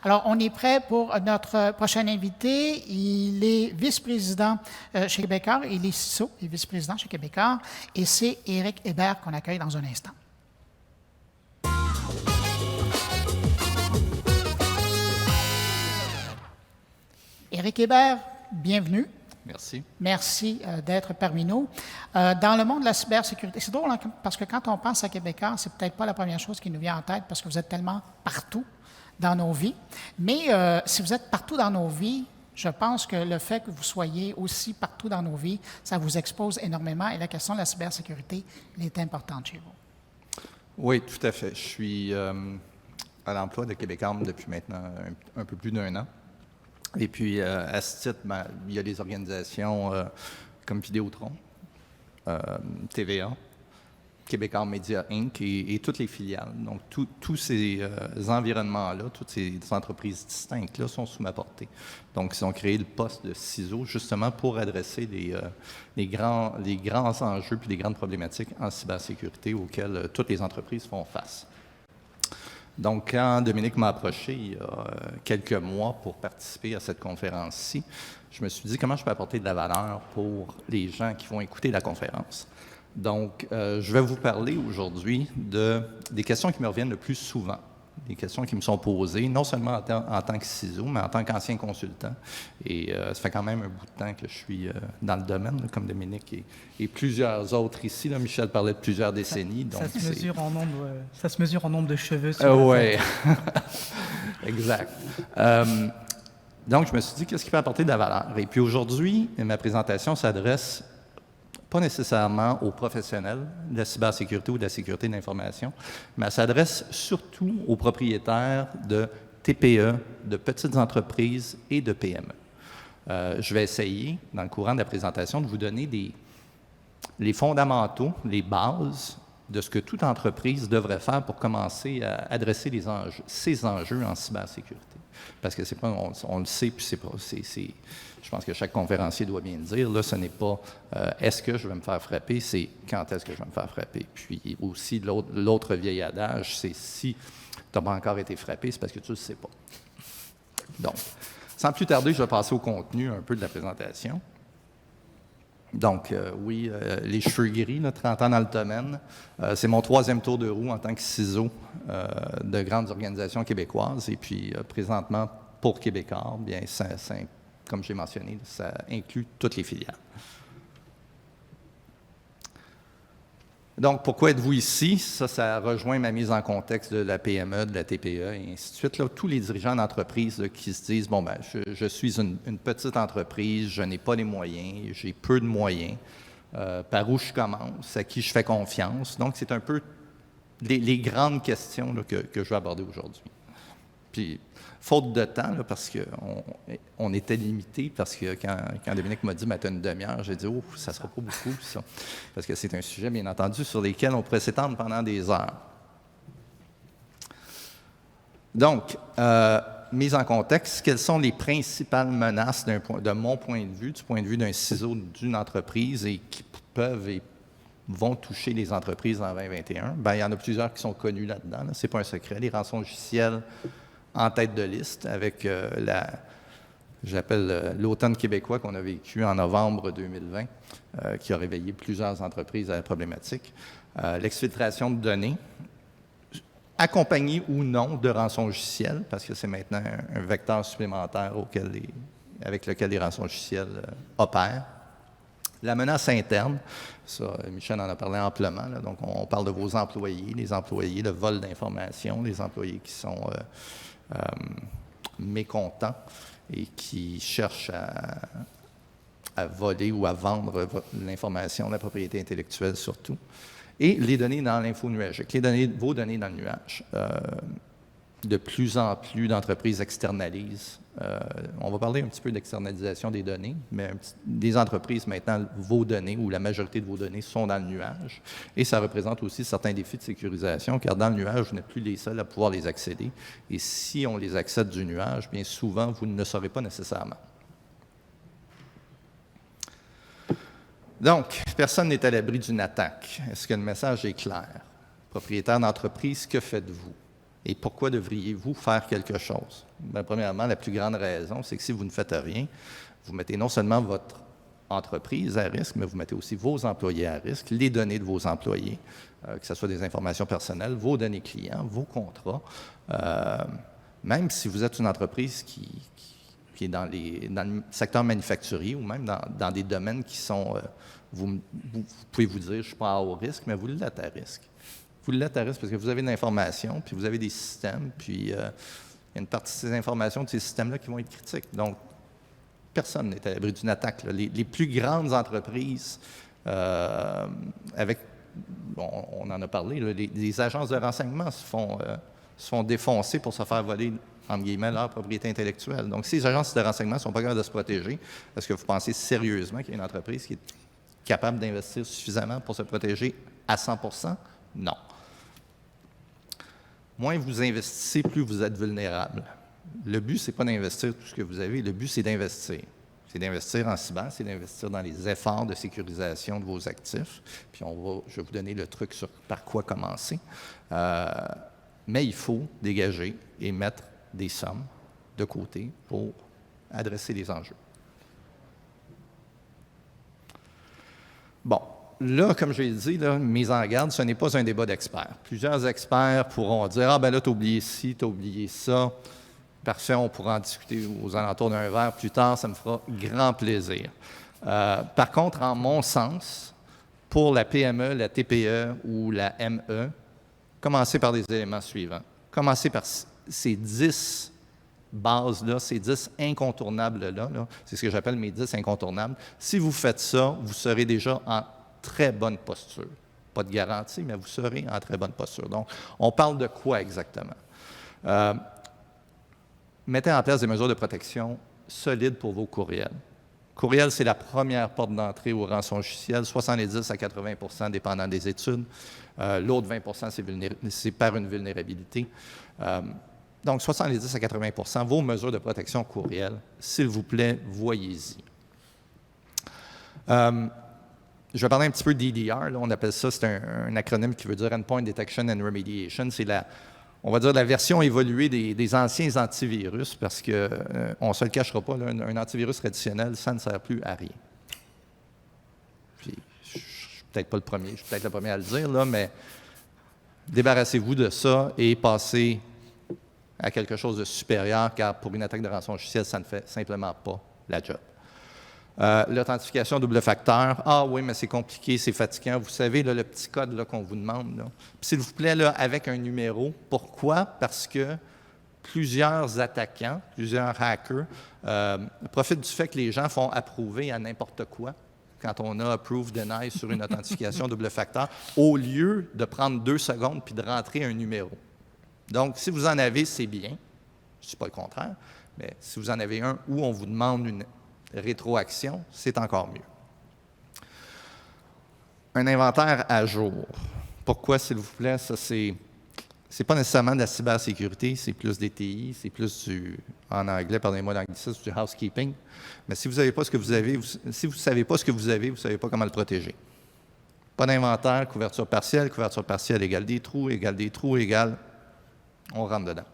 Alors, on est prêt pour notre prochain invité. Il est vice-président chez Québécois. Il est CISO, il est vice-président chez Québécois. Et c'est Éric Hébert qu'on accueille dans un instant. Éric Hébert, bienvenue. Merci. Merci d'être parmi nous. Dans le monde de la cybersécurité, c'est drôle hein, parce que quand on pense à Québécois, c'est peut-être pas la première chose qui nous vient en tête parce que vous êtes tellement partout dans nos vies. Mais si vous êtes partout dans nos vies, je pense que le fait que vous soyez aussi partout dans nos vies, ça vous expose énormément et la question de la cybersécurité, elle est importante chez vous. Oui, tout à fait. Je suis à l'emploi de Québécois depuis maintenant un peu plus d'1 an. Et puis, à ce titre, il y a des organisations comme Vidéotron, TVA, Québécois Media Inc. et toutes les filiales. Donc, tous ces environnements-là, toutes ces entreprises distinctes-là sont sous ma portée. Donc, ils ont créé le poste de CISO justement pour adresser les grands enjeux puis les grandes problématiques en cybersécurité auxquelles toutes les entreprises font face. Donc, quand Dominique m'a approché il y a quelques mois pour participer à cette conférence-ci, je me suis dit comment je peux apporter de la valeur pour les gens qui vont écouter la conférence. Donc, je vais vous parler aujourd'hui des questions qui me reviennent le plus souvent, des questions qui me sont posées, non seulement en tant que CISO, mais en tant qu'ancien consultant. Et ça fait quand même un bout de temps que je suis dans le domaine, là, comme Dominique et plusieurs autres ici. Là, Michel parlait de plusieurs décennies. Donc ça se mesure en nombre de cheveux sur la oui, exact. Donc, je me suis dit, qu'est-ce qui peut apporter de la valeur? Et puis aujourd'hui, ma présentation s'adresse pas nécessairement aux professionnels de la cybersécurité ou de la sécurité de l'information, mais elle s'adresse surtout aux propriétaires de TPE, de petites entreprises et de PME. Je vais essayer, dans le courant de la présentation, de vous donner les fondamentaux, les bases de ce que toute entreprise devrait faire pour commencer à adresser ces enjeux en cybersécurité. Parce que c'est pas, on le sait, puis je pense que chaque conférencier doit bien le dire, là, ce n'est pas est-ce que je vais me faire frapper, c'est quand est-ce que je vais me faire frapper. Puis aussi, l'autre vieil adage, c'est si tu n'as pas encore été frappé, c'est parce que tu ne le sais pas. Donc, sans plus tarder, je vais passer au contenu un peu de la présentation. Donc, oui, les cheveux gris, là, 30 ans dans le domaine. C'est mon 3e tour de roue en tant que CISO de grandes organisations québécoises. Et puis, présentement, pour Québécois, bien, comme j'ai mentionné, ça inclut toutes les filiales. Donc, pourquoi êtes-vous ici? Ça rejoint ma mise en contexte de la PME, de la TPE et ainsi de suite. Là, tous les dirigeants d'entreprise qui se disent, bon, ben, je suis une petite entreprise, je n'ai pas les moyens, j'ai peu de moyens. Par où je commence? À qui je fais confiance? Donc, c'est un peu les grandes questions là, que je vais aborder aujourd'hui. Puis, faute de temps, là, parce qu'on était limité, parce que quand Dominique m'a dit « tu as une demi-heure », j'ai dit « oh, ça ne sera pas beaucoup, ça », parce que c'est un sujet, bien entendu, sur lequel on pourrait s'étendre pendant des heures. Donc, mise en contexte, quelles sont les principales menaces de mon point de vue, du point de vue d'un CISO d'une entreprise et qui peuvent et vont toucher les entreprises en 2021? Bien, il y en a plusieurs qui sont connus là-dedans, là. Ce n'est pas un secret. Les rançongiciels en tête de liste avec l'automne québécois qu'on a vécu en novembre 2020, qui a réveillé plusieurs entreprises à la problématique. L'exfiltration de données, accompagnée ou non de rançongiciels, parce que c'est maintenant un vecteur supplémentaire avec lequel les rançongiciels opèrent. La menace interne, ça, Michel en a parlé amplement, là, donc on parle de vos employés, les employés, le vol d'informations, les employés qui sont mécontents et qui cherchent à voler ou à vendre l'information, la propriété intellectuelle surtout. Et les données dans l'info nuagique, vos données dans le nuage. De plus en plus d'entreprises externalisent. On va parler un petit peu d'externalisation des données, mais des entreprises maintenant, vos données ou la majorité de vos données sont dans le nuage. Et ça représente aussi certains défis de sécurisation, car dans le nuage, vous n'êtes plus les seuls à pouvoir les accéder. Et si on les accède du nuage, bien souvent, vous ne le saurez pas nécessairement. Donc, personne n'est à l'abri d'une attaque. Est-ce que le message est clair? Propriétaire d'entreprise, que faites-vous? Et pourquoi devriez-vous faire quelque chose? Bien, premièrement, la plus grande raison, c'est que si vous ne faites rien, vous mettez non seulement votre entreprise à risque, mais vous mettez aussi vos employés à risque, les données de vos employés, que ce soit des informations personnelles, vos données clients, vos contrats. Même si vous êtes une entreprise qui est dans le secteur manufacturier ou même dans des domaines qui sont, vous pouvez vous dire, je ne suis pas à haut risque, mais vous l'êtes à risque. Vous l'êtes à risque parce que vous avez de l'information, puis vous avez des systèmes, puis il y a une partie de ces informations, de ces systèmes-là qui vont être critiques. Donc, personne n'est à l'abri d'une attaque. Les plus grandes entreprises, on en a parlé, les agences de renseignement se font défoncer pour se faire voler, entre guillemets, leur propriété intellectuelle. Donc, si les agences de renseignement ne sont pas capables de se protéger, est-ce que vous pensez sérieusement qu'il y a une entreprise qui est capable d'investir suffisamment pour se protéger à 100%? Non. Moins vous investissez, plus vous êtes vulnérable. Le but, ce n'est pas d'investir tout ce que vous avez. Le but, c'est d'investir. C'est d'investir en cyber, c'est d'investir dans les efforts de sécurisation de vos actifs. Puis je vais vous donner le truc sur par quoi commencer. Mais il faut dégager et mettre des sommes de côté pour adresser les enjeux. Bon. Là, comme je l'ai dit, mise en garde, ce n'est pas un débat d'experts. Plusieurs experts pourront dire « Ah, ben là, tu as oublié ci, tu as oublié ça. Parfait, on pourra en discuter aux alentours d'un verre plus tard, ça me fera grand plaisir. » Par contre, en mon sens, pour la PME, la TPE ou la ME, commencez par des éléments suivants. Commencez par ces 10 bases-là, ces 10 incontournables-là. C'est ce que j'appelle mes 10 incontournables. Si vous faites ça, vous serez déjà en très bonne posture. Pas de garantie, mais vous serez en très bonne posture. Donc, on parle de quoi exactement? Mettez en place des mesures de protection solides pour vos courriels. Courriel, c'est la première porte d'entrée au rançongiciel, 70 à 80 dépendant des études. L'autre 20 c'est par une vulnérabilité. Donc, 70 à 80 vos mesures de protection courriel, s'il vous plaît, voyez-y. Je vais parler un petit peu d'EDR. On appelle ça, c'est un acronyme qui veut dire Endpoint Detection and Remediation. C'est on va dire la version évoluée des anciens antivirus parce qu'on ne se le cachera pas, un antivirus traditionnel, ça ne sert plus à rien. Puis, je ne suis peut-être pas le premier, je suis peut-être le premier à le dire, mais débarrassez-vous de ça et passez à quelque chose de supérieur, car pour une attaque de rançongiciel, ça ne fait simplement pas la job. L'authentification double facteur. Ah oui, mais c'est compliqué, c'est fatigant. Vous savez, le petit code qu'on vous demande. S'il vous plaît, avec un numéro. Pourquoi? Parce que plusieurs attaquants, plusieurs hackers profitent du fait que les gens font approuver à n'importe quoi quand on a approve deny sur une authentification double facteur, au lieu de prendre 2 secondes puis de rentrer un numéro. Donc, si vous en avez, c'est bien. Je ne dis pas le contraire, mais si vous en avez un où on vous demande une rétroaction, c'est encore mieux. Un inventaire à jour. Pourquoi, s'il vous plaît? Ça, c'est pas nécessairement de la cybersécurité, c'est plus des TI, c'est plus en anglais, pardonnez-moi l'anglicisme, du housekeeping. Mais si vous savez pas ce que vous avez, si vous ne savez pas ce que vous avez, vous ne savez pas comment le protéger. Pas d'inventaire, couverture partielle égale des trous, égale, on rentre dedans.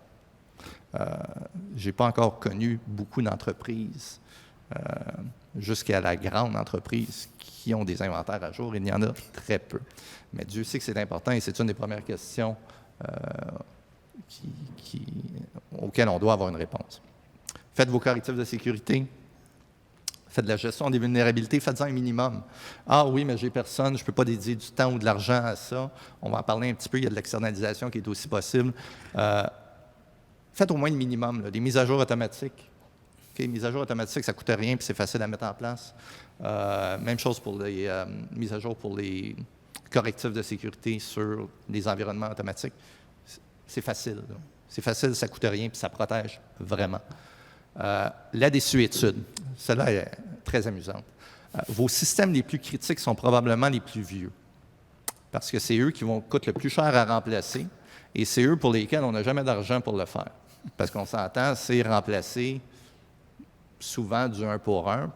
Je n'ai pas encore connu beaucoup d'entreprises jusqu'à la grande entreprise qui ont des inventaires à jour. Il y en a très peu. Mais Dieu sait que c'est important et c'est une des premières questions auxquelles on doit avoir une réponse. Faites vos correctifs de sécurité. Faites de la gestion des vulnérabilités. Faites-en un minimum. Ah oui, mais j'ai personne, je ne peux pas dédier du temps ou de l'argent à ça. On va en parler un petit peu. Il y a de l'externalisation qui est aussi possible. Faites au moins le minimum, des mises à jour automatiques. Okay, mise à jour automatique, ça ne coûte rien puis c'est facile à mettre en place. Même chose pour les mises à jour pour les correctifs de sécurité sur les environnements automatiques. C'est facile. C'est facile, ça ne coûte rien puis ça protège vraiment. La désuétude, celle-là est très amusante. Vos systèmes les plus critiques sont probablement les plus vieux parce que c'est eux qui coûtent le plus cher à remplacer et c'est eux pour lesquels on n'a jamais d'argent pour le faire. Parce qu'on s'entend, c'est remplacer souvent du 1 pour 1,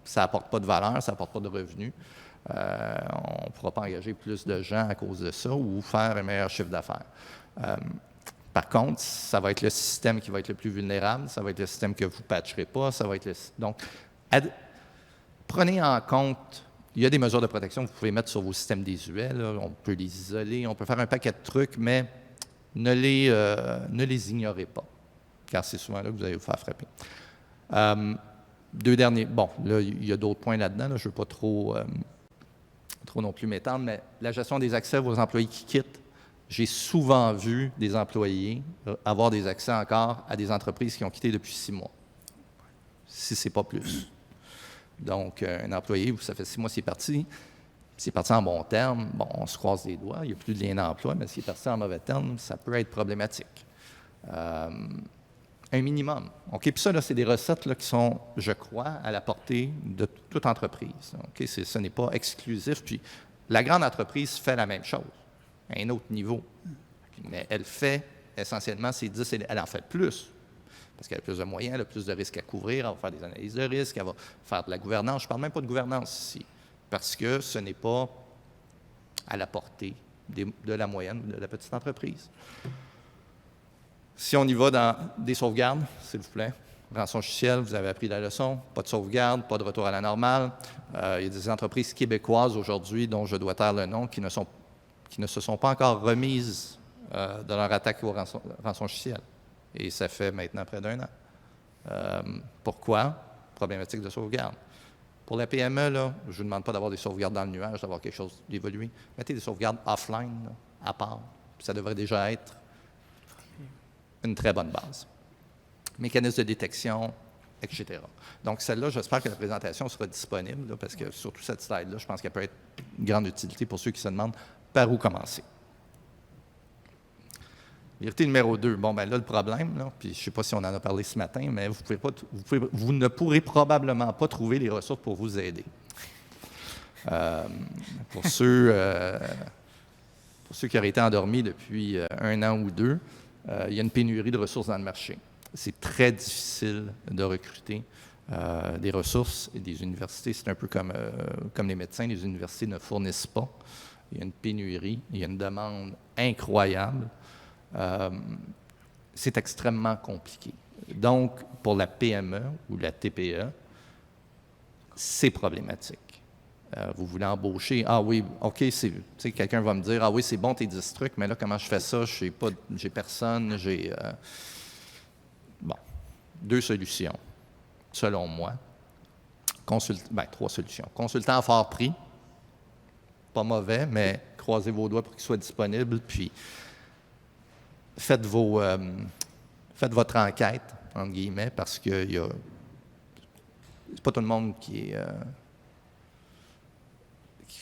ça n'apporte pas de valeur, ça n'apporte pas de revenus. On ne pourra pas engager plus de gens à cause de ça ou faire un meilleur chiffre d'affaires. Par contre, ça va être le système qui va être le plus vulnérable, ça va être le système que vous ne patcherez pas, ça va être donc, prenez en compte, il y a des mesures de protection que vous pouvez mettre sur vos systèmes désuets, là, on peut les isoler, on peut faire un paquet de trucs, mais ne les ignorez pas, car c'est souvent là que vous allez vous faire frapper. Deux derniers, bon, là, il y a d'autres points là-dedans, là, je ne veux pas trop non plus m'étendre, mais la gestion des accès aux employés qui quittent. J'ai souvent vu des employés avoir des accès encore à des entreprises qui ont quitté depuis 6 mois, si ce n'est pas plus. Donc, un employé, ça fait 6 mois qu'il est parti en bon terme, bon, on se croise les doigts, il n'y a plus de lien d'emploi, mais s'il est parti en mauvais terme, ça peut être problématique. Un minimum. OK, puis ça, là, c'est des recettes là, qui sont, je crois, à la portée de toute entreprise. OK, ce n'est pas exclusif. Puis, la grande entreprise fait la même chose, à un autre niveau. Mais elle fait essentiellement ces 10, elle en fait plus, parce qu'elle a plus de moyens, elle a plus de risques à couvrir, elle va faire des analyses de risques, elle va faire de la gouvernance. Je ne parle même pas de gouvernance ici, parce que ce n'est pas à la portée de la moyenne de la petite entreprise. Si on y va dans des sauvegardes, s'il vous plaît, rançon logiciel, vous avez appris la leçon, pas de sauvegarde, pas de retour à la normale. Il y a des entreprises québécoises aujourd'hui, dont je dois taire le nom, qui ne se sont pas encore remises de leur attaque au rançon logiciel. Et ça fait maintenant près d'1 an. Pourquoi? Problématique de sauvegarde. Pour la PME, là, je ne vous demande pas d'avoir des sauvegardes dans le nuage, d'avoir quelque chose d'évolué. Mettez des sauvegardes offline, là, à part. Puis ça devrait déjà être une très bonne base. Mécanisme de détection, etc. Donc, celle-là, j'espère que la présentation sera disponible, là, parce que surtout cette slide-là, je pense qu'elle peut être une grande utilité pour ceux qui se demandent par où commencer. Vérité numéro 2. Bon, bien là, le problème, là, puis je ne sais pas si on en a parlé ce matin, mais vous ne pourrez probablement pas trouver les ressources pour vous aider. Pour ceux qui auraient été endormis depuis 1 an ou 2, il y a une pénurie de ressources dans le marché. C'est très difficile de recruter des ressources et des universités. C'est un peu comme les médecins, les universités ne fournissent pas. Il y a une pénurie, il y a une demande incroyable. C'est extrêmement compliqué. Donc, pour la PME ou la TPE, c'est problématique. Vous voulez embaucher, ah oui, OK, quelqu'un va me dire, ah oui, c'est bon tes 10 trucs, mais là, comment je fais ça? J'ai personne, Bon, 2 solutions, selon moi. 3 solutions. Consultant à fort prix, pas mauvais, mais croisez vos doigts pour qu'il soit disponible, puis faites votre enquête, entre guillemets, parce que c'est pas tout le monde qui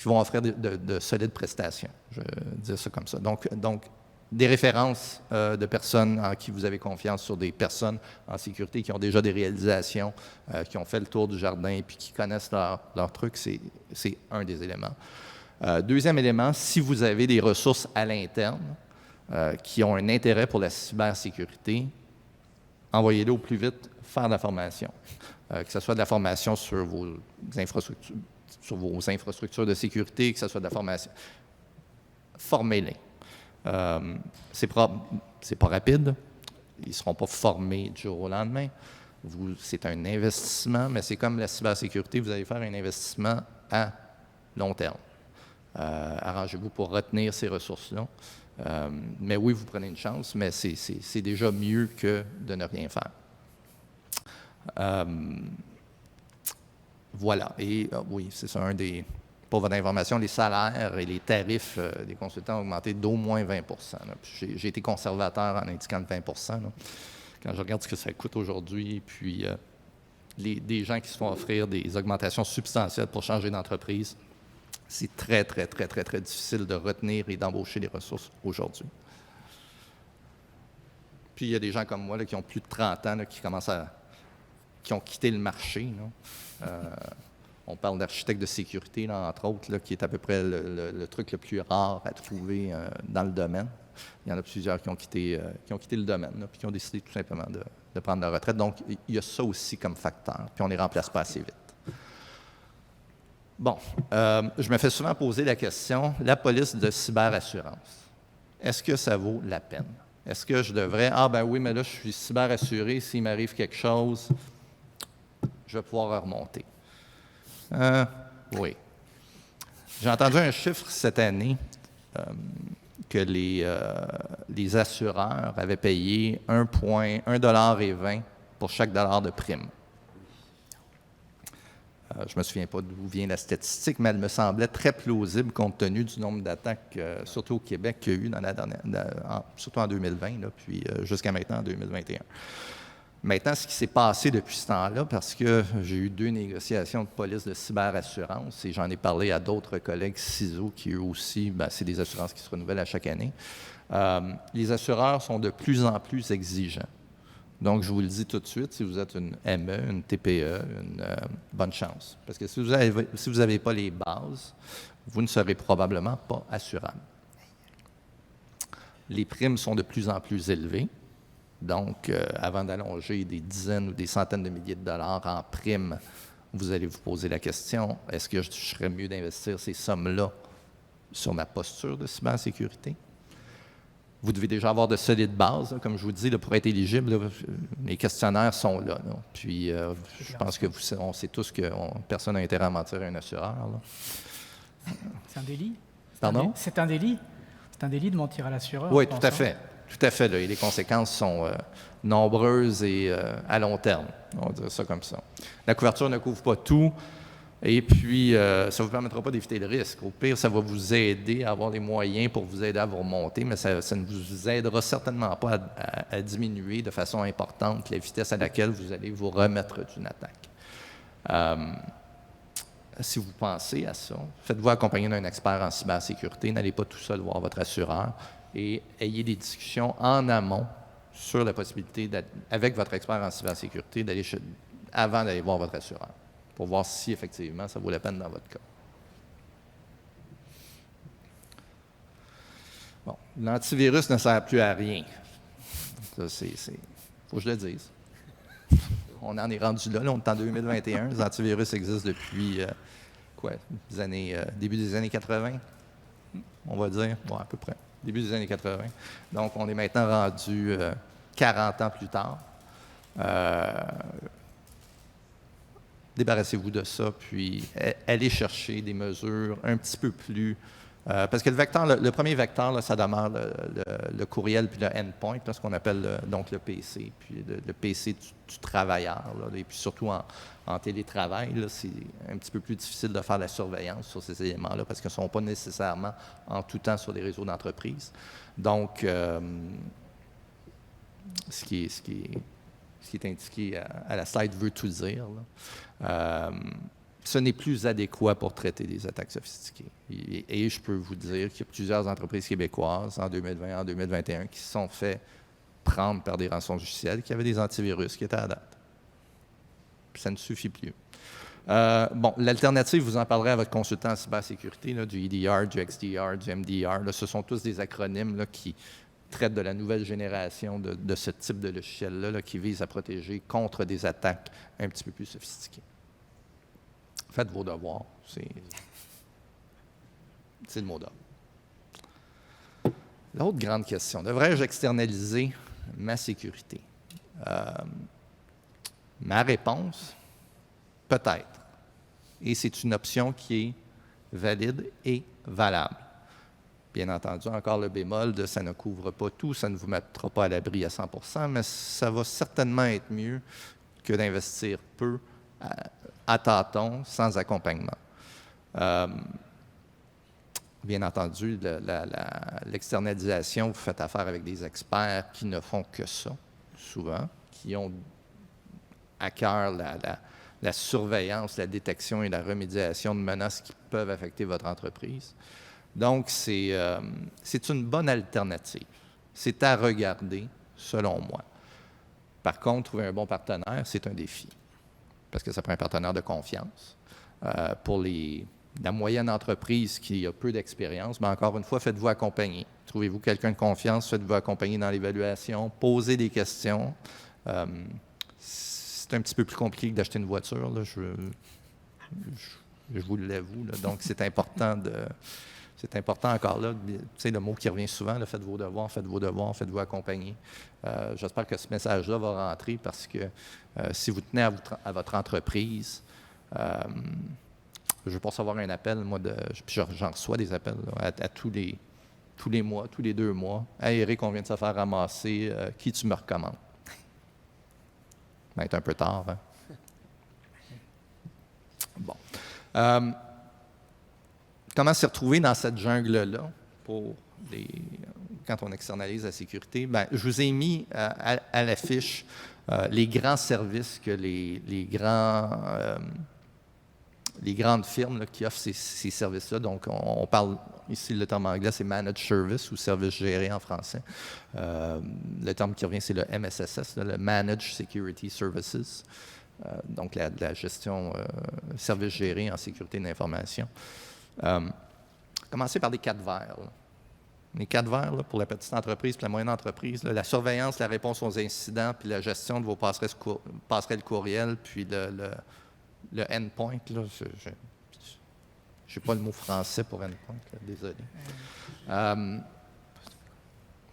vont offrir de solides prestations. Je vais dire ça comme ça. Donc des références de personnes en qui vous avez confiance sur des personnes en sécurité qui ont déjà des réalisations, qui ont fait le tour du jardin et puis qui connaissent leurs trucs, c'est un des éléments. Deuxième élément, si vous avez des ressources à l'interne qui ont un intérêt pour la cybersécurité, envoyez-les au plus vite faire de la formation. Que ce soit de la formation sur vos infrastructures de sécurité, que ce soit de la formation. Formez-les. C'est pas rapide. Ils ne seront pas formés du jour au lendemain. C'est un investissement, mais c'est comme la cybersécurité, vous allez faire un investissement à long terme. Arrangez-vous pour retenir ces ressources-là. Mais oui, vous prenez une chance, mais c'est déjà mieux que de ne rien faire. Voilà. Et oui, c'est ça, pour votre information, les salaires et les tarifs des consultants ont augmenté d'au moins 20 là. J'ai été conservateur en indiquant le 20 là. Quand je regarde ce que ça coûte aujourd'hui, puis des gens qui se font offrir des augmentations substantielles pour changer d'entreprise, c'est très, très, très, très, très difficile de retenir et d'embaucher les ressources aujourd'hui. Puis il y a des gens comme moi là, qui ont plus de 30 ans, là, qui ont quitté le marché. On parle d'architecte de sécurité, là, entre autres, là, qui est à peu près le truc le plus rare à trouver dans le domaine. Il y en a plusieurs qui ont quitté le domaine, là, puis qui ont décidé tout simplement de prendre leur retraite. Donc, il y a ça aussi comme facteur, puis on ne les remplace pas assez vite. Bon, je me fais souvent poser la question, la police de cyberassurance, est-ce que ça vaut la peine? Est-ce que je devrais... Ah ben oui, mais là, je suis cyberassuré. S'il m'arrive quelque chose, je vais pouvoir remonter. Oui. J'ai entendu un chiffre cette année que les assureurs avaient payé 1,20$ pour chaque dollar de prime. Je ne me souviens pas d'où vient la statistique, mais elle me semblait très plausible compte tenu du nombre d'attaques, surtout au Québec, qu'il y a eu dans la dernière, surtout en 2020, là, puis jusqu'à maintenant en 2021. Maintenant, ce qui s'est passé depuis ce temps-là, parce que j'ai eu 2 négociations de police de cyberassurance et j'en ai parlé à d'autres collègues CISO qui, eux aussi, c'est des assurances qui se renouvellent à chaque année, les assureurs sont de plus en plus exigeants. Donc, je vous le dis tout de suite, si vous êtes une ME, une TPE, une bonne chance. Parce que si vous n'avez pas les bases, vous ne serez probablement pas assurable. Les primes sont de plus en plus élevées. Donc, avant d'allonger des dizaines ou des centaines de milliers de dollars en primes, vous allez vous poser la question, est-ce que je serais mieux d'investir ces sommes-là sur ma posture de cybersécurité? Vous devez déjà avoir de solides bases. Comme je vous dis, pour être éligible, les questionnaires sont là. Puis, je pense que on sait tous que personne n'a intérêt à mentir à un assureur. Là. C'est un délit? Pardon? C'est un délit? C'est un délit de mentir à l'assureur? Oui, tout à fait. Tout à fait. Là. Et les conséquences sont nombreuses et à long terme. On va dire ça comme ça. La couverture ne couvre pas tout. Et puis, ça ne vous permettra pas d'éviter le risque. Au pire, ça va vous aider à avoir les moyens pour vous aider à vous remonter, mais ça ne vous aidera certainement pas à diminuer de façon importante la vitesse à laquelle vous allez vous remettre d'une attaque. Si vous pensez à ça, faites-vous accompagner d'un expert en cybersécurité. N'allez pas tout seul voir votre assureur et ayez des discussions en amont sur la possibilité, avec votre expert en cybersécurité, avant d'aller voir votre assureur, pour voir si, effectivement, ça vaut la peine dans votre cas. Bon, l'antivirus ne sert plus à rien. Ça, faut que je le dise. On en est rendu là, on est en 2021. Les antivirus existent depuis, début des années 80, on va dire, à peu près. Début des années 80. Donc, on est maintenant rendu 40 ans plus tard. Débarrassez-vous de ça, puis allez chercher des mesures un petit peu plus... parce que le premier vecteur, là, ça demeure le courriel puis le endpoint, là, ce qu'on appelle donc le PC, puis le PC du travailleur. Là, et puis surtout en télétravail, là, c'est un petit peu plus difficile de faire la surveillance sur ces éléments-là parce qu'ils ne sont pas nécessairement en tout temps sur les réseaux d'entreprise. Donc, ce qui est indiqué à la slide veut tout dire. Ce n'est plus adéquat pour traiter des attaques sophistiquées. Et je peux vous dire qu'il y a plusieurs entreprises québécoises en 2020, en 2021 qui se sont fait prendre par des rançongiciels qui avaient des antivirus qui étaient à date. Puis ça ne suffit plus. L'alternative, vous en parlerez à votre consultant en cybersécurité, là, du EDR, du XDR, du MDR. Là, ce sont tous des acronymes là, qui traitent de la nouvelle génération de ce type de logiciel-là là, qui vise à protéger contre des attaques un petit peu plus sophistiquées. Faites vos devoirs. C'est le mot d'ordre. L'autre grande question, devrais-je externaliser ma sécurité? Ma réponse, peut-être. Et c'est une option qui est valide et valable. Bien entendu, encore le bémol de ça ne couvre pas tout, ça ne vous mettra pas à l'abri à 100%, mais ça va certainement être mieux que d'investir peu à tâtons, sans accompagnement. Bien entendu, l'externalisation, vous faites affaire avec des experts qui ne font que ça, souvent, qui ont à cœur la surveillance, la détection et la remédiation de menaces qui peuvent affecter votre entreprise. Donc, c'est une bonne alternative. C'est à regarder, selon moi. Par contre, trouver un bon partenaire, c'est un défi. Parce que ça prend un partenaire de confiance. Pour la moyenne entreprise qui a peu d'expérience, mais encore une fois, faites-vous accompagner. Trouvez-vous quelqu'un de confiance, faites-vous accompagner dans l'évaluation, posez des questions. C'est un petit peu plus compliqué que d'acheter une voiture, là, je vous l'avoue. Là. Donc, c'est important C'est important encore là, tu sais, le mot qui revient souvent, là, faites vos devoirs, faites-vous accompagner. J'espère que ce message-là va rentrer parce que si vous tenez à votre entreprise, je veux pas recevoir un appel, moi, puis j'en reçois des appels là, à tous les mois, tous les 2 mois. « Hey Eric, on vient de se faire ramasser, qui tu me recommandes? » Ça va être un peu tard, hein? Bon. Comment s'y retrouver dans cette jungle-là quand on externalise la sécurité? Bien, je vous ai mis à l'affiche les grands services que les grandes firmes là, qui offrent ces services-là. Donc, on parle ici, le terme anglais, c'est Managed Service ou service géré en français. Le terme qui revient, c'est le MSSS, là, le Managed Security Services. Donc, la gestion service géré en sécurité de l'information. Commencer par les 4 vers. Là. Les 4 vers, là, pour la petite entreprise et la moyenne entreprise, là, la surveillance, la réponse aux incidents, puis la gestion de vos passerelles courriel, puis le endpoint. Là, je n'ai pas le mot français pour endpoint, là, désolé.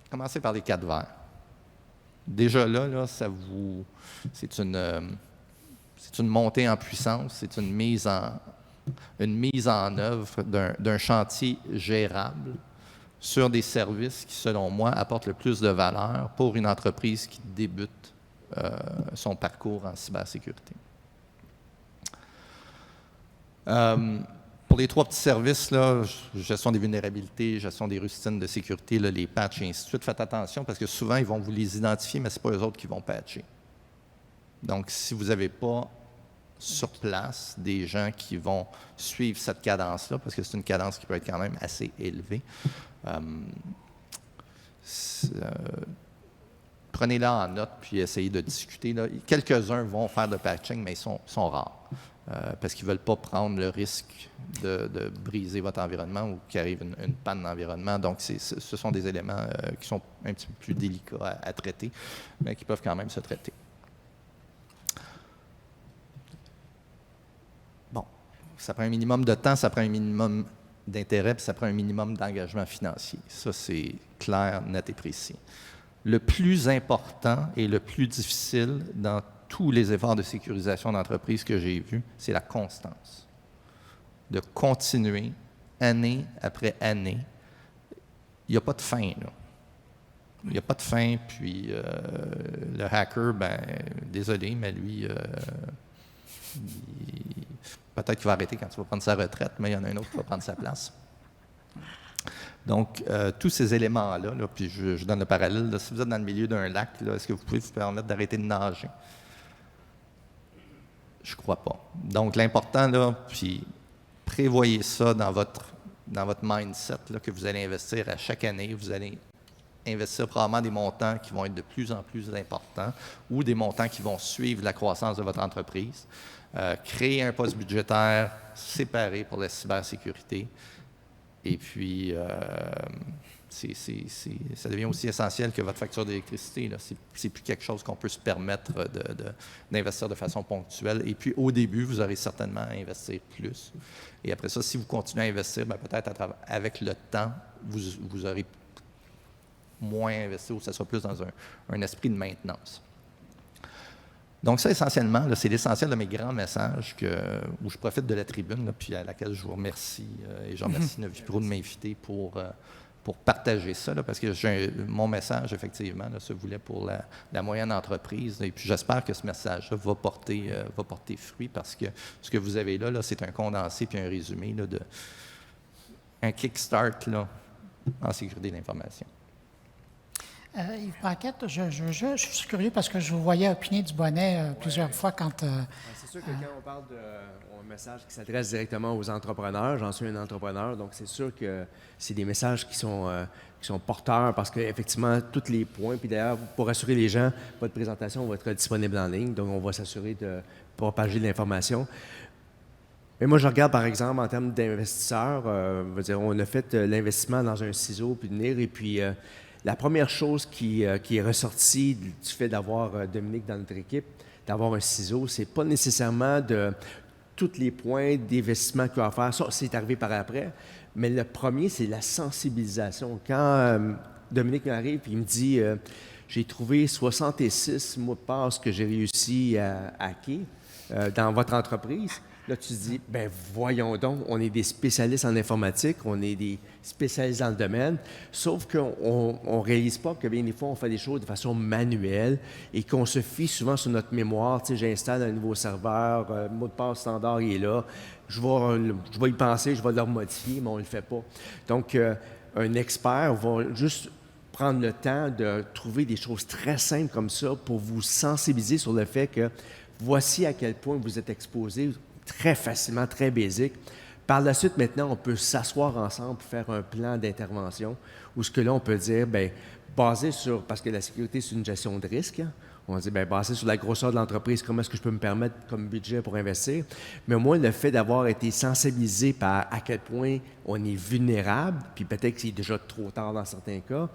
Commencez par les 4 vers. Déjà là c'est une montée en puissance, c'est une mise en œuvre d'un chantier gérable sur des services qui, selon moi, apportent le plus de valeur pour une entreprise qui débute son parcours en cybersécurité. Pour les 3 petits services, là, gestion des vulnérabilités, gestion des rustines de sécurité, là, les patchs et ainsi de suite, faites attention parce que souvent, ils vont vous les identifier, mais ce n'est pas eux autres qui vont patcher. Donc, si vous n'avez pas sur place des gens qui vont suivre cette cadence-là, parce que c'est une cadence qui peut être quand même assez élevée, prenez-la en note puis essayez de discuter. Là. Quelques-uns vont faire de patching, mais ils sont rares. Parce qu'ils ne veulent pas prendre le risque de briser votre environnement ou qu'il arrive une panne d'environnement. Donc, ce sont des éléments qui sont un petit peu plus délicats à traiter, mais qui peuvent quand même se traiter. Bon, ça prend un minimum de temps, ça prend un minimum d'intérêt, puis ça prend un minimum d'engagement financier. Ça, c'est clair, net et précis. Le plus important et le plus difficile dans tous les efforts de sécurisation d'entreprise que j'ai vus, c'est la constance. De continuer, année après année. Il n'y a pas de fin, là. Il n'y a pas de fin, puis le hacker, désolé, mais lui, peut-être qu'il va arrêter quand il va prendre sa retraite, mais il y en a un autre qui va prendre sa place. Donc, tous ces éléments-là, là, puis je donne le parallèle, là, si vous êtes dans le milieu d'un lac, là, est-ce que vous pouvez vous permettre d'arrêter de nager? Je ne crois pas. Donc, l'important, là, puis prévoyez ça dans votre mindset, là, que vous allez investir à chaque année. Vous allez investir probablement des montants qui vont être de plus en plus importants ou des montants qui vont suivre la croissance de votre entreprise. Créer un poste budgétaire séparé pour la cybersécurité. Et puis, ça devient aussi essentiel que votre facture d'électricité. C'est plus quelque chose qu'on peut se permettre d'investir de façon ponctuelle. Et puis, au début, vous aurez certainement à investir plus. Et après ça, si vous continuez à investir, peut-être avec le temps, vous aurez moins investi ou ça sera plus dans un esprit de maintenance. Donc ça, essentiellement, là, c'est l'essentiel de mes grands messages où je profite de la tribune, là, puis à laquelle je vous remercie et je remercie Novipro de m'inviter pour partager ça, là, parce que mon message, effectivement, là, se voulait pour la moyenne entreprise. Et puis j'espère que ce message-là va porter fruit parce que ce que vous avez là c'est un condensé puis un résumé là, un kickstart là, en sécurité de l'information. Yves Paquette, je suis curieux parce que je vous voyais opiner du bonnet plusieurs fois quand... c'est sûr que quand on parle d'un message qui s'adresse directement aux entrepreneurs, j'en suis un entrepreneur, donc c'est sûr que c'est des messages qui sont porteurs parce qu'effectivement, tous les points, puis d'ailleurs, pour rassurer les gens, votre présentation va être disponible en ligne, donc on va s'assurer de propager l'information. Mais moi, je regarde, par exemple, en termes d'investisseurs, on a fait l'investissement dans un ciseau, puis venir, et puis... la première chose qui est ressortie du fait d'avoir Dominique dans notre équipe, d'avoir un ciseau, c'est pas nécessairement de tous les points d'investissement qu'il va faire. Ça, c'est arrivé par après. Mais le premier, c'est la sensibilisation. Quand Dominique m'arrive et il me dit j'ai trouvé 66 mots de passe que j'ai réussi à hacker dans votre entreprise. Là, tu te dis, ben voyons donc, on est des spécialistes en informatique, on est des spécialistes dans le domaine, sauf qu'on ne réalise pas que bien des fois, on fait des choses de façon manuelle et qu'on se fie souvent sur notre mémoire. Tu sais, j'installe un nouveau serveur, le mot de passe standard, il est là, je vais y penser, je vais le modifier, mais on ne le fait pas. Donc, un expert va juste prendre le temps de trouver des choses très simples comme ça pour vous sensibiliser sur le fait que voici à quel point vous êtes exposé très facilement, très basique. Par la suite, maintenant, on peut s'asseoir ensemble pour faire un plan d'intervention où ce que là, on peut dire, bien, basé sur, parce que la sécurité, c'est une gestion de risque, hein, on dit, bien, basé sur la grosseur de l'entreprise, comment est-ce que je peux me permettre comme budget pour investir? Mais au moins, le fait d'avoir été sensibilisé par à quel point on est vulnérable, puis peut-être que c'est déjà trop tard dans certains cas,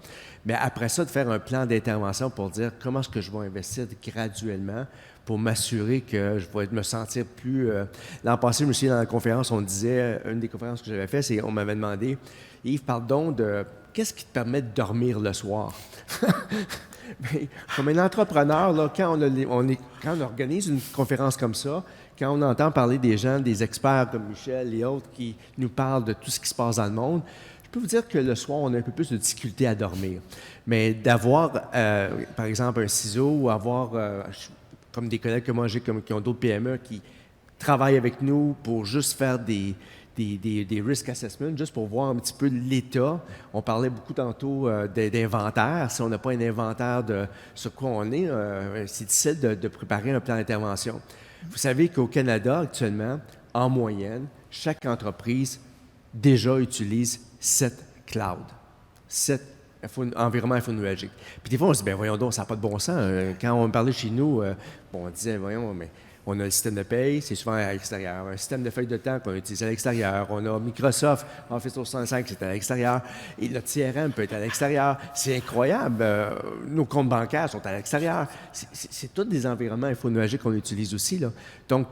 mais après ça, de faire un plan d'intervention pour dire comment est-ce que je vais investir graduellement pour m'assurer que je vais me sentir plus... L'an passé, je me souviens, dans la conférence, on disait, une des conférences que j'avais faites, c'est on m'avait demandé, Yves, parle donc de qu'est-ce qui te permet de dormir le soir? Mais, comme un entrepreneur, là, quand on organise une conférence comme ça, quand on entend parler des gens, des experts comme Michel et autres qui nous parlent de tout ce qui se passe dans le monde, je peux vous dire que le soir, on a un peu plus de difficulté à dormir. Mais d'avoir, par exemple, un ciseau ou avoir... comme des collègues que moi j'ai qui ont d'autres PME qui travaillent avec nous pour juste faire des risk assessments, juste pour voir un petit peu l'état. On parlait beaucoup tantôt d'inventaire. Si on n'a pas un inventaire de sur quoi on est, c'est difficile de préparer un plan d'intervention. Vous savez qu'au Canada, actuellement, en moyenne, chaque entreprise déjà utilise 7 clouds. 7 environnement infonuagique. Puis des fois, on se dit, bien voyons donc, ça n'a pas de bon sens. Quand on parlait chez nous, on disait, voyons, mais on a le système de paye, c'est souvent à l'extérieur. Un système de feuille de temps qu'on utilise à l'extérieur. On a Microsoft, Office 365, c'est à l'extérieur. Et le CRM peut être à l'extérieur. C'est incroyable. Nos comptes bancaires sont à l'extérieur. C'est tous des environnements infonuagiques qu'on utilise aussi, là. Donc,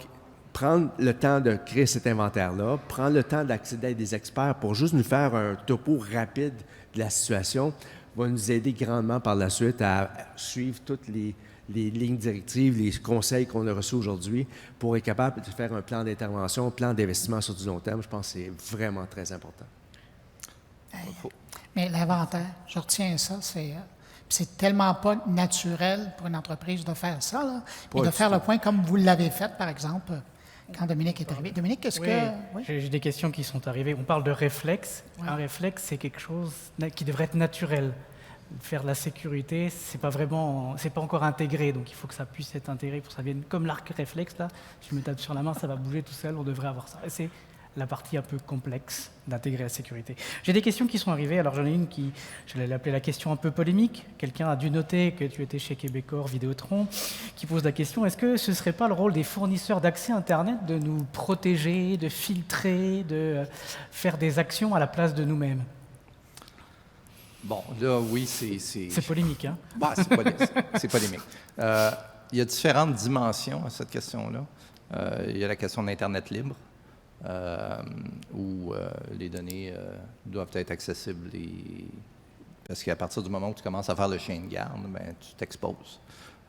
prendre le temps de créer cet inventaire-là, prendre le temps d'accéder à des experts pour juste nous faire un topo rapide de la situation, va nous aider grandement par la suite à suivre toutes les lignes directives, les conseils qu'on a reçus aujourd'hui pour être capable de faire un plan d'intervention, un plan d'investissement sur du long terme. Je pense que c'est vraiment très important. Mais l'inventaire, je retiens ça, c'est tellement pas naturel pour une entreprise de faire ça, là, et de faire le point comme vous l'avez fait, par exemple, quand Dominique est arrivé. Dominique, qu'est-ce que... Oui? J'ai des questions qui sont arrivées. On parle de réflexe. Oui. Un réflexe, c'est quelque chose qui devrait être naturel. Faire de la sécurité, c'est pas encore intégré, donc il faut que ça puisse être intégré pour que ça vienne comme l'arc réflexe, là. Je me tape sur la main, ça va bouger tout seul, on devrait avoir ça. Et c'est la partie un peu complexe d'intégrer la sécurité. J'ai des questions qui sont arrivées, alors j'en ai une qui, je vais l'appeler la question un peu polémique. Quelqu'un a dû noter que tu étais chez Québecor Vidéotron, qui pose la question, est-ce que ce ne serait pas le rôle des fournisseurs d'accès Internet de nous protéger, de filtrer, de faire des actions à la place de nous-mêmes? Bon, là, oui, c'est... C'est polémique, hein? Bah, c'est polémique. Il y a différentes dimensions à cette question-là. Il y a la question d'Internet libre, où les données doivent être accessibles. Parce qu'à partir du moment où tu commences à faire le chien de garde, ben, tu t'exposes.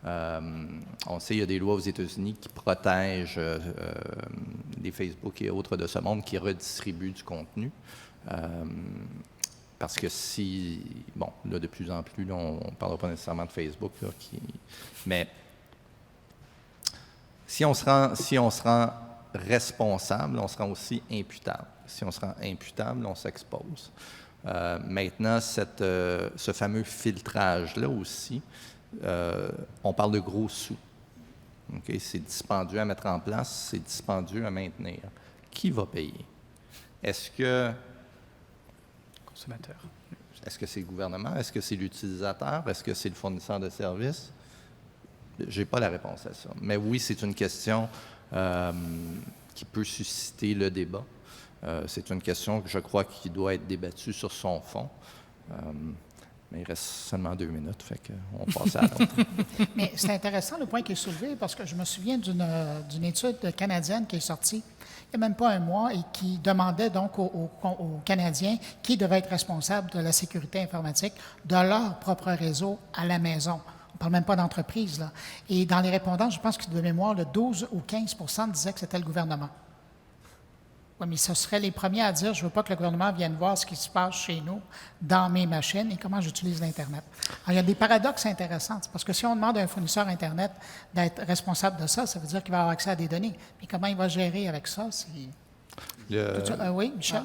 On sait qu'il y a des lois aux États-Unis qui protègent les Facebook et autres de ce monde qui redistribuent du contenu. Parce que bon, là, de plus en plus, là, on ne parlera pas nécessairement de Facebook, là, mais si on se rend responsable, on se rend aussi imputable. Si on se rend imputable, on s'expose. Maintenant, ce fameux filtrage-là aussi, on parle de gros sous. Okay? C'est dispendieux à mettre en place, c'est dispendieux à maintenir. Qui va payer? Est-ce que c'est le gouvernement? Est-ce que c'est l'utilisateur? Est-ce que c'est le fournisseur de services? Je n'ai pas la réponse à ça. Mais oui, c'est une question qui peut susciter le débat. C'est une question que je crois qui doit être débattue sur son fond. Mais il reste seulement 2 minutes, fait qu'on passe à l'autre. Mais c'est intéressant le point qui est soulevé parce que je me souviens d'une étude canadienne qui est sortie il n'y a même pas un mois et qui demandait donc aux Canadiens qui devait être responsable de la sécurité informatique de leur propre réseau à la maison. On ne parle même pas d'entreprise, là. Et dans les répondants, je pense que de mémoire, le 12 ou 15 disaient que c'était le gouvernement. Oui, mais ce serait les premiers à dire, je ne veux pas que le gouvernement vienne voir ce qui se passe chez nous, dans mes machines et comment j'utilise l'Internet. Alors, il y a des paradoxes intéressants, parce que si on demande à un fournisseur Internet d'être responsable de ça, ça veut dire qu'il va avoir accès à des données. Mais comment il va gérer avec ça? Oui, Michel?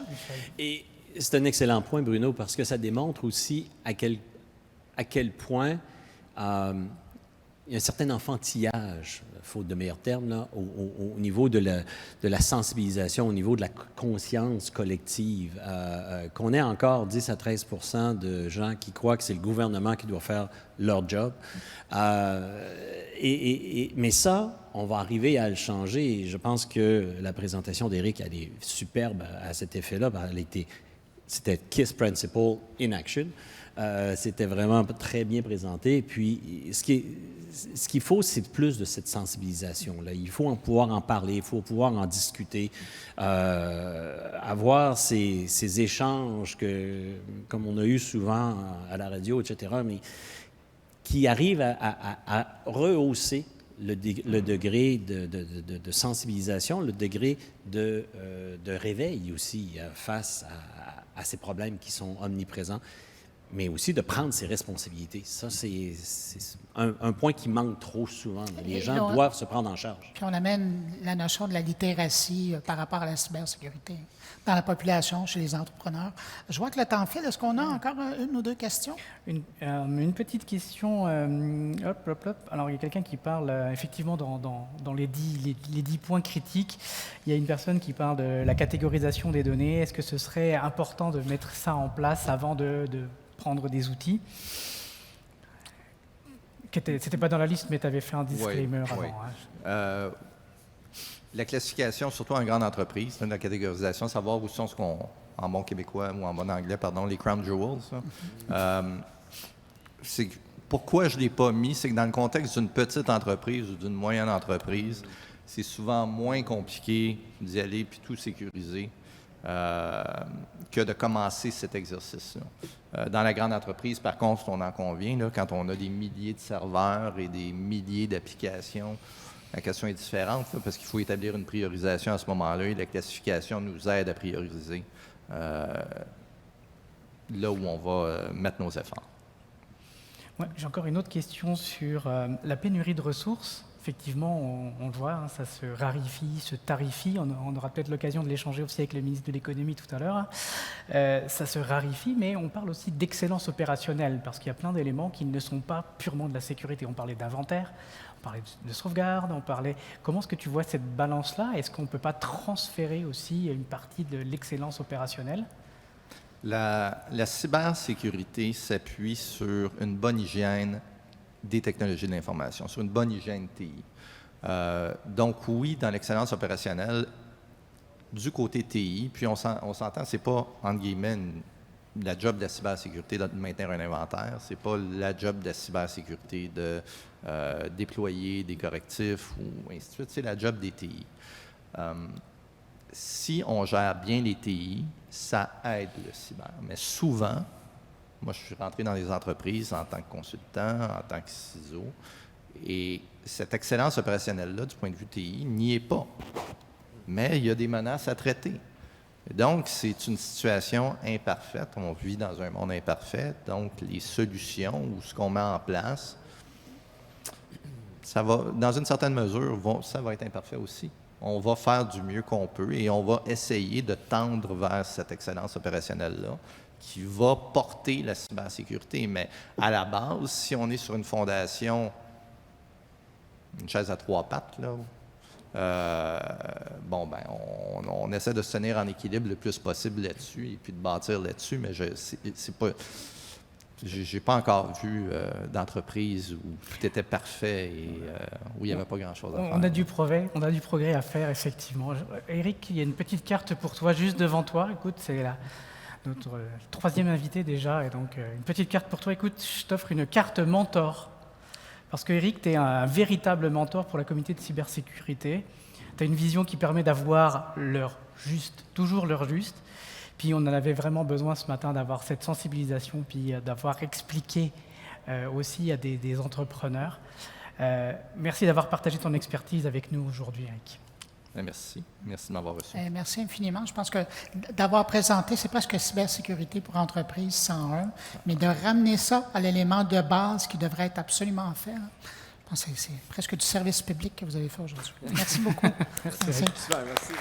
Et c'est un excellent point, Bruno, parce que ça démontre aussi à quel point il y a un certain enfantillage, faute de meilleurs termes, là, au niveau de la sensibilisation, au niveau de la conscience collective, qu'on ait encore 10 à 13 de gens qui croient que c'est le gouvernement qui doit faire leur job. Mais ça, on va arriver à le changer. Et je pense que la présentation d'Éric, elle est superbe à cet effet-là. C'était KISS Principle in Action. C'était vraiment très bien présenté. Puis, ce qu'il faut, c'est plus de cette sensibilisation-là. Il faut pouvoir en parler, il faut pouvoir en discuter, avoir ces échanges comme on a eu souvent à la radio, etc., mais qui arrivent à rehausser le degré de sensibilisation, le degré de réveil aussi face à ces problèmes qui sont omniprésents, mais aussi de prendre ses responsabilités. Ça, c'est un point qui manque trop souvent. Les gens doivent se prendre en charge. Puis on amène la notion de la littératie par rapport à la cybersécurité dans la population, chez les entrepreneurs. Je vois que le temps file. Est-ce qu'on a encore une ou deux questions? Une petite question. Alors, il y a quelqu'un qui parle, effectivement, dans les 10 points critiques, il y a une personne qui parle de la catégorisation des données. Est-ce que ce serait important de mettre ça en place avant de prendre des outils? C'était pas dans la liste, mais tu avais fait un disclaimer avant. Oui. Hein. La classification, surtout en grande entreprise, la catégorisation, savoir où sont en bon québécois ou en bon anglais, les crown jewels. Pourquoi je ne l'ai pas mis, c'est que dans le contexte d'une petite entreprise ou d'une moyenne entreprise, c'est souvent moins compliqué d'y aller puis tout sécuriser que de commencer cet exercice-là. Dans la grande entreprise, par contre, on en convient, là, quand on a des milliers de serveurs et des milliers d'applications, la question est différente, là, parce qu'il faut établir une priorisation à ce moment-là et la classification nous aide à prioriser là où on va mettre nos efforts. Ouais, j'ai encore une autre question sur la pénurie de ressources. Effectivement, on le voit, hein, ça se raréfie, se tarifie. On aura peut-être l'occasion de l'échanger aussi avec le ministre de l'Économie tout à l'heure. Ça se raréfie, mais on parle aussi d'excellence opérationnelle, parce qu'il y a plein d'éléments qui ne sont pas purement de la sécurité. On parlait d'inventaire, on parlait de sauvegarde, Comment est-ce que tu vois cette balance-là? Est-ce qu'on ne peut pas transférer aussi une partie de l'excellence opérationnelle? La cybersécurité s'appuie sur une bonne hygiène des technologies de l'information, sur une bonne hygiène TI. Donc oui, dans l'excellence opérationnelle, du côté TI, puis on s'entend, c'est pas, entre guillemets, la job de la cybersécurité de maintenir un inventaire, c'est pas la job de la cybersécurité de déployer des correctifs ou ainsi de suite, c'est la job des TI. Si on gère bien les TI, ça aide le cyber. Mais souvent, moi, je suis rentré dans les entreprises en tant que consultant, en tant que CISO, et cette excellence opérationnelle-là, du point de vue TI, n'y est pas. Mais il y a des menaces à traiter. Donc, c'est une situation imparfaite. On vit dans un monde imparfait. Donc, les solutions ou ce qu'on met en place, ça va, dans une certaine mesure, ça va être imparfait aussi. On va faire du mieux qu'on peut et on va essayer de tendre vers cette excellence opérationnelle-là qui va porter la cybersécurité. Mais à la base, si on est sur une fondation, une chaise à 3 pattes, là, on essaie de se tenir en équilibre le plus possible là-dessus et puis de bâtir là-dessus, mais j'ai pas encore vu d'entreprise où tout était parfait et où il n'y avait pas grand-chose à faire. On a du progrès à faire, effectivement. Éric, il y a une petite carte pour toi, juste devant toi. Écoute, c'est notre troisième invité déjà. Et donc, une petite carte pour toi. Écoute, je t'offre une carte mentor. Parce que Eric, tu es un véritable mentor pour la communauté de cybersécurité. Tu as une vision qui permet d'avoir l'heure juste, toujours l'heure juste. Puis on en avait vraiment besoin ce matin d'avoir cette sensibilisation, puis d'avoir expliqué aussi à des entrepreneurs. Merci d'avoir partagé ton expertise avec nous aujourd'hui, Eric. Merci. Merci de m'avoir reçu. Merci infiniment. Je pense que d'avoir présenté, c'est presque cybersécurité pour entreprise 101, mais de ramener ça à l'élément de base qui devrait être absolument fait. Je pense que c'est presque du service public que vous avez fait aujourd'hui. Merci beaucoup. Merci. Merci. Super, merci.